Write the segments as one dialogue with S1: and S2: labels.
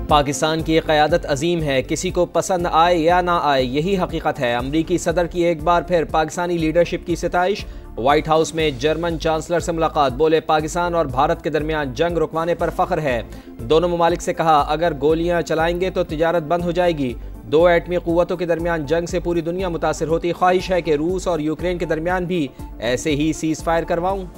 S1: पाकिस्तान की क़यादत अजीम है, किसी को पसंद आए या ना आए यही हकीकत है। अमरीकी सदर की एक बार फिर पाकिस्तानी लीडरशिप की सिताइश। व्हाइट हाउस में जर्मन चांसलर से मुलाकात, बोले पाकिस्तान और भारत के दरमियान जंग रुकवाने पर फ़ख्र है। दोनों ममालिक से कहा अगर गोलियां चलाएंगे तो तिजारत बंद हो जाएगी। दो एटमी क़ुव्वतों के दरमियान जंग से पूरी दुनिया मुतासिर होती, ख्वाहिश है कि रूस और यूक्रेन के दरमियान भी ऐसे ही सीज़ फायर करवाऊँ।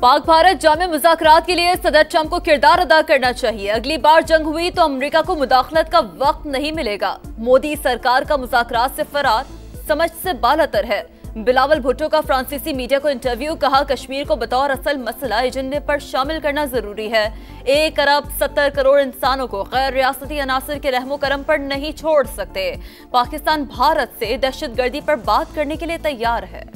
S2: पाक भारत जामे मुज़ाकरात के लिए सदर ट्रंप को किरदार अदा करना चाहिए। अगली बार जंग हुई तो अमेरिका को मुदाखलत का वक्त नहीं मिलेगा। मोदी सरकार का मुज़ाकरात से फरार समझ से बालातर है। बिलावल भुट्टो का फ्रांसीसी मीडिया को इंटरव्यू, कहा कश्मीर को बतौर असल मसला एजेंडे पर शामिल करना जरूरी है। 1 अरब 70 करोड़ इंसानों को गैर रियासती अनासर के रहमो करम पर नहीं छोड़ सकते। पाकिस्तान भारत से दहशतगर्दी पर बात करने के लिए तैयार है।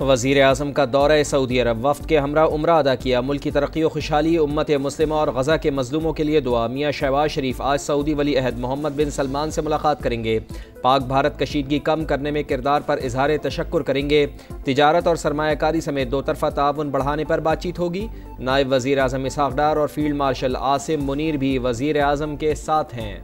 S1: वज़ीर आज़म का दौरा सऊदी अरब, वफ़द के हमरा उम्रा अदा किया। मुल्क की तरक्की और खुशहाली, उम्मत मुस्लिमा और गज़ा के मज़लूमों के लिए दुआ। मियाँ शहबाज शरीफ आज सऊदी वली अहद मोहम्मद बिन सलमान से मुलाकात करेंगे। पाक भारत कशीदगी कम करने में किरदार पर इजहार तशक्कुर करेंगे। तिजारत और सरमायाकारी समेत दो तरफ़ा ताउन बढ़ाने पर बातचीत होगी। नायब वज़ीर आज़म इसहाक़ डार और फील्ड मार्शल आसिम मुनीर भी वज़ीर आज़म के साथ हैं।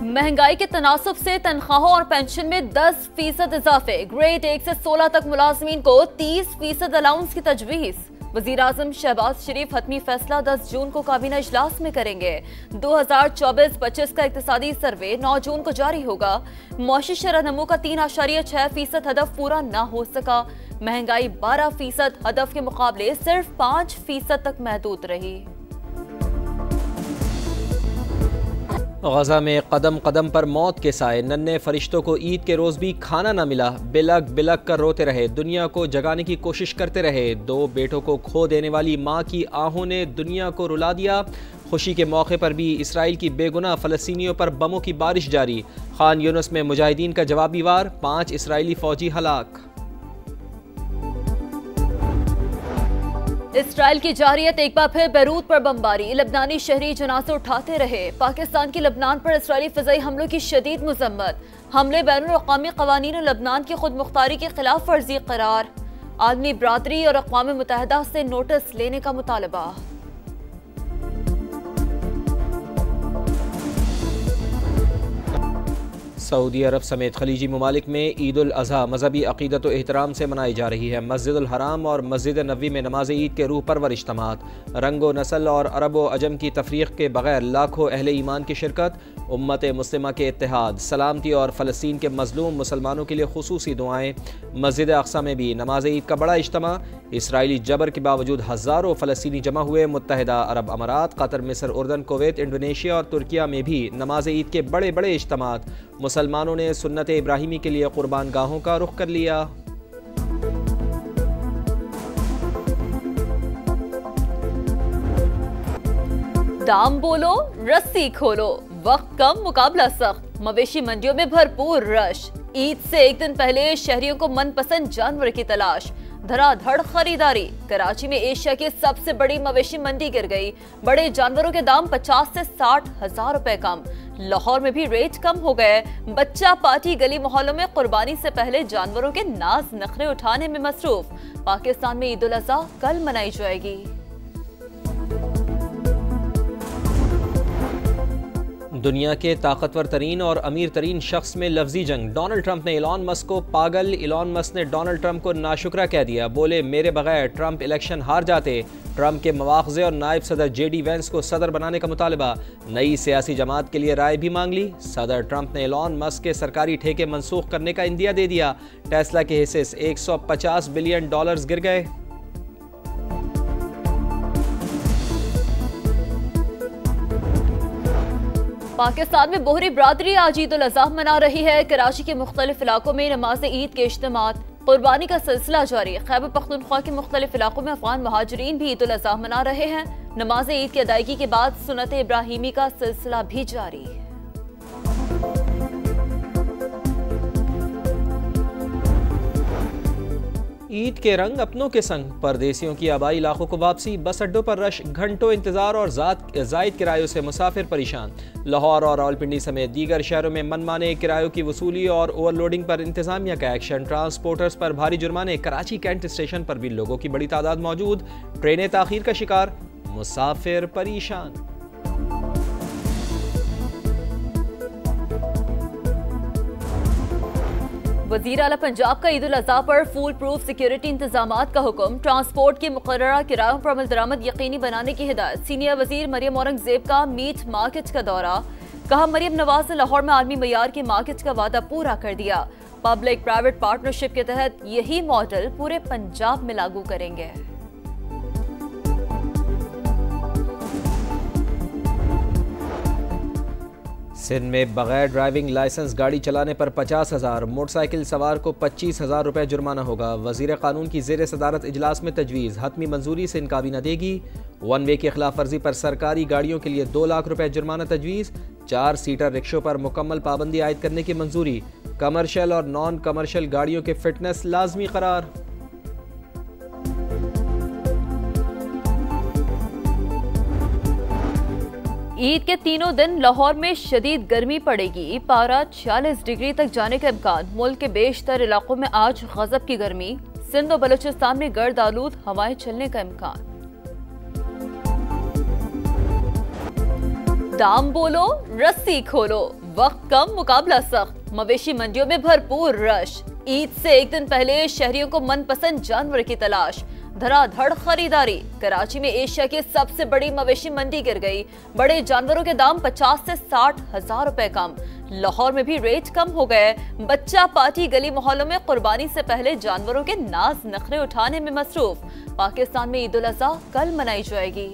S2: महंगाई के तनासुब से तनख्वाहों और पेंशन में 10% इजाफे। ग्रेड 1 से 16 तक मुलाजमीन को 30% अलाउंस की तजवीज़। वज़ीर आज़म शहबाज शरीफ हतमी फैसला 10 जून को काबीना इजलास में करेंगे। 2024-25 का इक्तिसादी सर्वे 9 जून को जारी होगा। मौशी शरह नमू का 3.6% हदफ पूरा न हो सका। महंगाई 12% हदफ के मुकाबले सिर्फ 5% तक महदूद रही।
S1: गज़ा में कदम कदम पर मौत के साए, नन्हे फरिश्तों को ईद के रोज़ भी खाना न मिला। बिलक बिलक कर रोते रहे, दुनिया को जगाने की कोशिश करते रहे। 2 बेटों को खो देने वाली माँ की आहों ने दुनिया को रुला दिया। खुशी के मौके पर भी इसराइल की बेगुनाह फ़लस्तीनियों पर बमों की बारिश जारी। खान यूनुस में मुजाहिदीन का जवाबी वार, 5 इसराइली फ़ौजी हलाक।
S2: इसराइल की जारियत एक बार फिर बैरूत पर बमबारी, लबनानी शहरी जनाजे उठाते रहे। पाकिस्तान की लबनान पर इसराइली फ़िज़ाई हमलों की शदीद मज़म्मत। हमले बैनुल-अक़वामी क़वानीन और लबनान की खुद मुख्तारी की खिलाफ वर्जी करार। आलमी बरादरी और अक़वाम मुत्तहिदा से नोटिस लेने का मुतालबा।
S1: सऊदी अरब समेत खलीजी ममालिक में ईद उल अज़हा मजहबी अक़ीदत व एहतराम से मनाई जा रही है। मस्जिदुल हराम और मस्जिद नबवी में नमाज ईद के रूह परवर इज्तिमात। रंग व नस्ल और अरब व अजम की तफरीक़ के बगैर लाखों अहले ईमान की शिरकत। उम्मत मुस्लिमा के इत्तेहाद, सलामती और फ़लस्तीन के मज़लूम मुसलमानों के लिए खुसूसी दुआएँ। मस्जिद अक़सा में भी नमाज ईद का बड़ा इज्तिमा। इसराइली जबर के बावजूद हज़ारों फ़लस्तीनी जमा हुए। मुत्तहिदा अरब अमारात, कतर, मिस्र, उर्दन, कुवैत, इंडोनेशिया और तुर्किया में भी नमाज ईद के बड़े बड़े इज्तिमात। मुसलमानों ने सुन्नत इब्राहिमी के लिए कुर्बान गाहों का रुख कर लिया।
S2: दाम बोलो रस्सी खोलो, वक्त कम मुकाबला सख्त। मवेशी मंडियों में भरपूर रश। ईद से एक दिन पहले शहरियों को मनपसंद जानवर की तलाश। धड़ाधड़ खरीदारी। कराची में एशिया की सबसे बड़ी मवेशी मंडी गिर गई। बड़े जानवरों के दाम 50 से 60 हजार रुपए कम। लाहौर में भी रेट कम हो गए। बच्चा पार्टी गली मोहल्लों में कुर्बानी से पहले जानवरों के नाज नखरे उठाने में मसरूफ। पाकिस्तान में ईद उल अज़हा कल मनाई जाएगी।
S1: दुनिया के ताकतवर तरीन और अमीर तरीन शख्स में लफ्जी जंग। डोनाल्ड ट्रंप ने इलॉन मस्क को पागल, इलॉन मस्क ने डोनाल्ड ट्रंप को नाशुक्रा कह दिया। बोले मेरे बगैर ट्रंप इलेक्शन हार जाते। ट्रंप के मवाख़ज़े और नायब सदर JD वैंस को सदर बनाने का मुतालबा। नई सियासी जमात के लिए राय भी मांग ली। सदर ट्रंप ने इलॉन मस्क के सरकारी ठेके मनसूख करने का इंदिया दे दिया। टेस्ला के हिस्से से $150 बिलियन गिर गए।
S2: पाकिस्तान में बोहरी बरादरी आज ईद उल अज़हा मना रही है। कराची के मुख्तलिफ इलाकों में नमाज ईद के इज्तिमात, कुर्बानी का सिलसिला जारी। खैबर पख्तूनख्वा के मुख्तलिफ इलाकों में अफगान महाजरीन भी ईद उल अज़हा मना रहे हैं। नमाज ईद की अदायगी के बाद सुन्नत इब्राहिमी का सिलसिला भी जारी।
S1: ईद के रंग अपनों के संग, परदेसियों की आबाई इलाकों को वापसी, बस अड्डों पर रश, घंटों इंतजार और जायद किरायों से मुसाफिर परेशान। लाहौर और रावलपिंडी समेत दीगर शहरों में मनमाने किरायों की वसूली और ओवरलोडिंग पर इंतजामिया का एक्शन। ट्रांसपोर्टर्स पर भारी जुर्माने, कराची कैंट स्टेशन पर भी लोगों की बड़ी तादाद मौजूद। ट्रेनें ताखीर का शिकार, मुसाफिर परेशान।
S2: वज़ीर आला पंजाब का ईद उल अज़हा पर फूल प्रूफ सिक्योरिटी इंतजामात का हुक्म। ट्रांसपोर्ट के मुकर्ररा किरायों पर अमल दरामद यकीनी बनाने की हिदायत। सीनियर वज़ीर मरियम औरंगजेब का मीट मार्केट का दौरा। कहा, मरियम नवाज ने लाहौर में आलमी मयार के मार्केट का वादा पूरा कर दिया। पब्लिक प्राइवेट पार्टनरशिप के तहत यही मॉडल पूरे पंजाब में लागू करेंगे।
S1: सिंध में बगैर ड्राइविंग लाइसेंस गाड़ी चलाने पर 50,000, मोटरसाइकिल सवार को 25,000 रुपये जुर्माना होगा। वज़ीर कानून की ज़ेर सदारत इजलास में तजवीज़, हतमी मंजूरी से इनकाबीना देगी। वन वे की खिलाफ वर्जी पर सरकारी गाड़ियों के लिए 2 लाख रुपये जुर्माना तजवीज़। 4 सीटर रिक्शों पर मुकम्मल पाबंदी आयद करने की मंजूरी। कमर्शियल और नॉन कमर्शियल गाड़ियों के फिटनेस लाजमी करार।
S2: ईद के तीनों दिन लाहौर में शदीद गर्मी पड़ेगी। पारा 46 डिग्री तक जाने का इम्कान। मुल्क के बेशतर इलाकों में आज गजब की गर्मी। सिंध और बलूचिस्तान में गर्द आलूद हवाएं चलने का इम्कान। दाम बोलो, रस्सी खोलो, वक्त कम, मुकाबला सख्त। मवेशी मंडियों में भरपूर रश। ईद से एक दिन पहले शहरियों को मनपसंद जानवर की तलाश। धड़ाधड़ खरीदारी। कराची में एशिया की सबसे बड़ी मवेशी मंडी गिर गई। बड़े जानवरों के दाम 50 से 60 हजार रुपए कम। लाहौर में भी रेट कम हो गए। बच्चा पार्टी गली मोहल्लों में कुर्बानी से पहले जानवरों के नाज नखरे उठाने में मसरूफ। पाकिस्तान में ईद उल अज़हा कल मनाई जाएगी।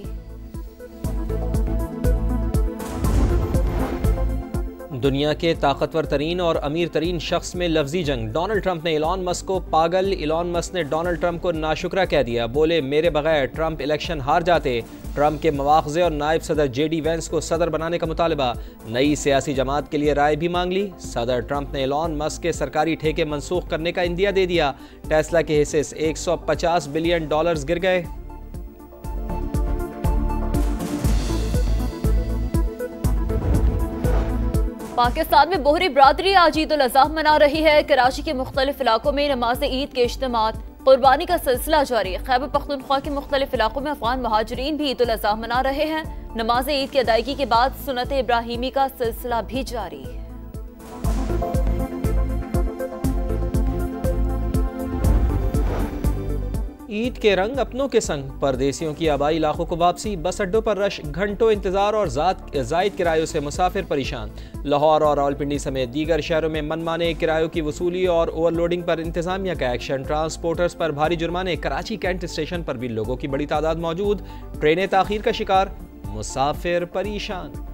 S1: दुनिया के ताकतवर तरीन और अमीर तरीन शख्स में लफ्जी जंग। डोनाल्ड ट्रंप ने इलॉन मस्क को पागल, इलॉन मस्क ने डोनाल्ड ट्रंप को नाशुक्रा कह दिया। बोले, मेरे बगैर ट्रंप इलेक्शन हार जाते। ट्रंप के मवाख़ज़े और नायब सदर JD वैंस को सदर बनाने का मुतालबा। नई सियासी जमात के लिए राय भी मांग ली। सदर ट्रंप ने इलॉन मस्क के सरकारी ठेके मनसूख करने का इंदिया दे दिया। टेस्ला के हिस्से से $150 बिलियन गिर गए।
S2: पाकिस्तान में बोहरी बरादरी आज ईद उल अज़हा मना रही है। कराची के मुख्तलिफ इलाकों में नमाज ईद के इज्तिमात, कुर्बानी का सिलसिला जारी। खैबर पख्तूनख्वा के मुख्तलिफ इलाकों में अफगान महाजरीन भी ईद उल अज़हा मना रहे हैं। नमाज ईद की अदायगी के बाद सुन्नत इब्राहिमी का सिलसिला भी जारी है।
S1: ईद के रंग अपनों के संग, परदेसियों की आबाई इलाकों को वापसी, बस अड्डों पर रश, घंटों इंतजार और जायद किरायों से मुसाफिर परेशान। लाहौर और रावलपिंडी समेत दीगर शहरों में मनमाने किरायों की वसूली और ओवरलोडिंग पर इंतजामिया का एक्शन। ट्रांसपोर्टर्स पर भारी जुर्माने, कराची कैंट स्टेशन पर भी लोगों की बड़ी तादाद मौजूद। ट्रेनें ताखीर का शिकार, मुसाफिर परेशान।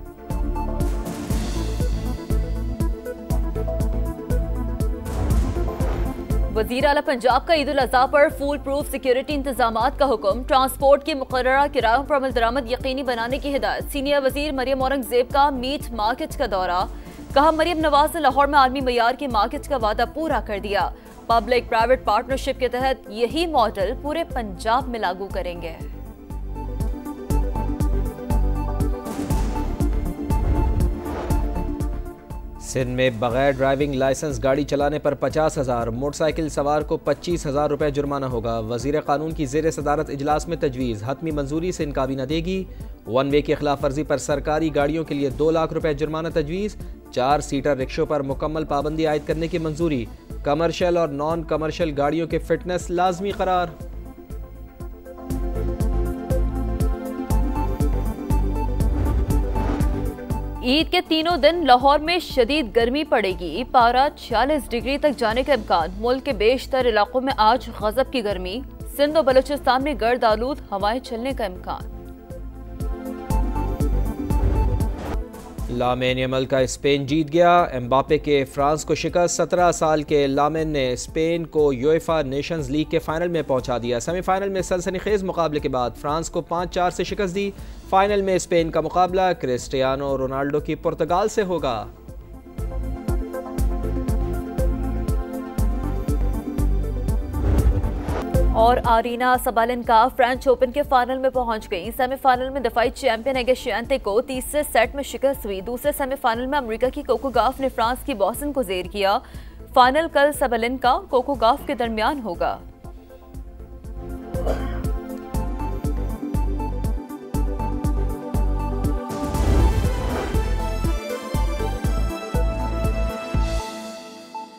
S2: वज़ीर आला पंजाब का ईद उल अज़हा पर फूल प्रूफ सिक्योरिटी इंतजामात का हुक्म। ट्रांसपोर्ट के मुकर्ररा किरायों पर अमल दरामद यकीनी बनाने की हिदायत। सीनियर वज़ीर मरियम औरंगजेब का मीट मार्केट का दौरा। कहा, मरियम नवाज ने लाहौर में आलमी मयार के मार्केट का वादा पूरा कर दिया। पब्लिक प्राइवेट पार्टनरशिप के तहत यही मॉडल पूरे पंजाब में लागू करेंगे।
S1: सिंध में बगैर ड्राइविंग लाइसेंस गाड़ी चलाने पर 50,000, मोटरसाइकिल सवार को 25,000 रुपये जुर्माना होगा। वज़ीर कानून की ज़ेर सदारत इजलास में तजवीज़, हतमी मंजूरी से इनकाबीना देगी। वन वे की खिलाफ वर्जी पर सरकारी गाड़ियों के लिए 2 लाख रुपये जुर्माना तजवीज़। 4 सीटर रिक्शों पर मुकम्मल पाबंदी आयद करने की मंजूरी। कमर्शियल और नॉन कमर्शियल गाड़ियों के फिटनेस लाजमी करार।
S2: ईद के तीनों दिन लाहौर में शदीद गर्मी पड़ेगी। पारा 46 डिग्री तक जाने का इम्कान। मुल्क के बेशतर इलाकों में आज गजब की गर्मी। सिंध और बलूचिस्तान में गर्द आलूद हवाएं चलने का इम्कान।
S1: लामेन यमल का स्पेन जीत गया। एम्बापे के फ्रांस को शिकस्त। 17 साल के लामेन ने स्पेन को यूएफा नेशंस लीग के फाइनल में पहुंचा दिया। सेमीफाइनल में सनसनीखेज मुकाबले के बाद फ्रांस को 5-4 से शिकस्त दी। फाइनल में स्पेन का मुकाबला क्रिस्टियानो रोनाल्डो की पुर्तगाल से होगा।
S2: और आरीना सबालेंका फ्रेंच ओपन के फाइनल में पहुंच गई। सेमीफाइनल में दफाई चैंपियन एगा श्योंटेक को तीसरे सेट में शिकस्त हुई। दूसरे सेमीफाइनल में अमेरिका की कोको गॉफ ने फ्रांस की बॉस्टन को जेर किया। फाइनल कल सबालेंका कोको गॉफ के दरमियान होगा।